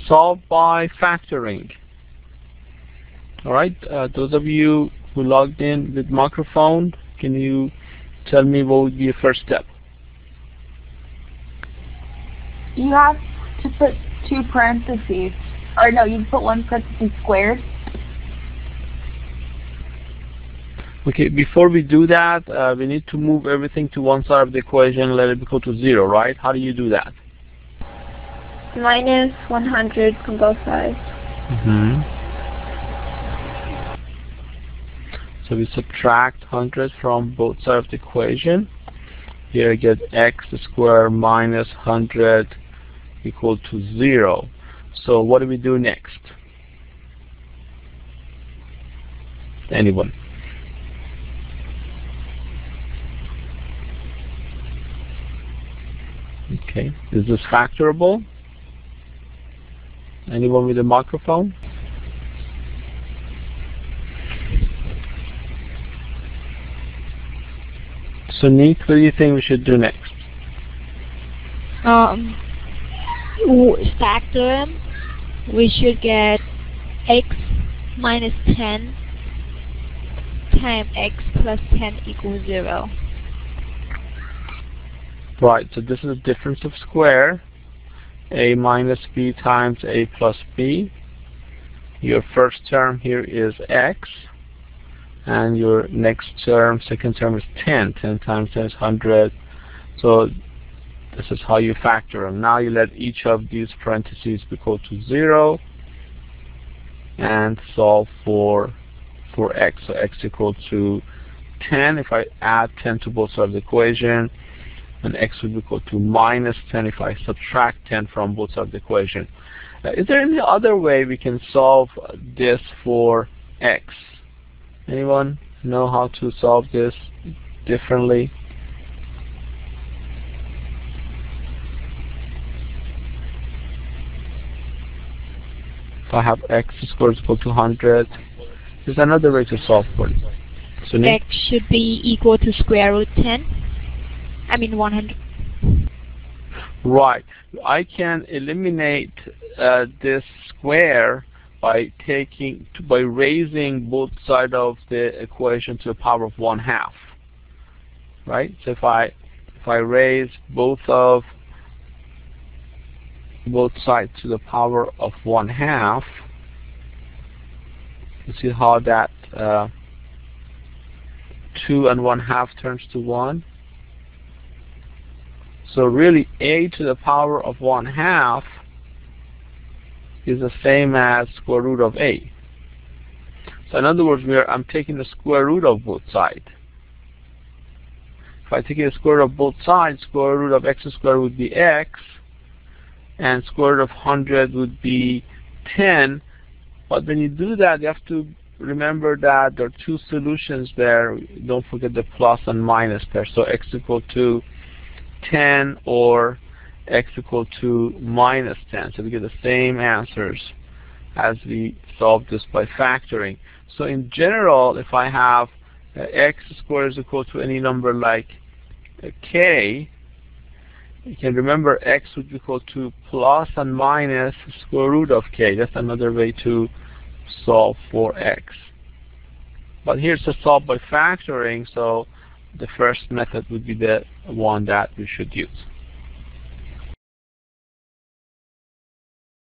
solve by factoring. All right, those of you who logged in with microphone, can you tell me what would be your first step? You have to put two parentheses. Or no, you put one parenthesis squared. Okay, before we do that, we need to move everything to one side of the equation, let it equal to 0, right? How do you do that? Minus 100 from both sides. So we subtract 100 from both sides of the equation. Here I get x squared minus 100 equal to 0. So what do we do next? Anyone? Okay, is this factorable? Anyone with a microphone? So Neat, what do you think we should do next? Factor them. We should get x minus 10 times x plus 10 equals 0. Right, so this is a difference of square. A minus b times a plus b. Your first term here is x. And your next term, second term is 10. 10 times 10 is 100. So this is how you factor them. Now you let each of these parentheses be equal to 0 and solve for x. So x equal to 10. If I add 10 to both sides of the equation, and x would be equal to minus 10 if I subtract 10 from both sides of the equation. Is there any other way we can solve this for x? Anyone know how to solve this differently? If I have x squared equal to 100, there's another way to solve for it. So x should be equal to square root 10. I mean 100. Right. I can eliminate this square by raising both sides of the equation to the power of 1/2. Right. So if I raise both sides to the power of 1/2, you see how that 2 and 1/2 turns to 1. So really, a to the power of 1/2 is the same as square root of a. So in other words, I'm taking the square root of both sides. If I take the square root of both sides, square root of x squared would be x, and square root of 100 would be 10. But when you do that, you have to remember that there are two solutions there. Don't forget the plus and minus pair. So x equal to 10 or x equal to minus 10. So we get the same answers as we solve this by factoring. So in general, if I have x squared is equal to any number like k, you can remember x would be equal to plus and minus square root of k. That's another way to solve for x. But here's to solve by factoring, so the first method would be the one that we should use.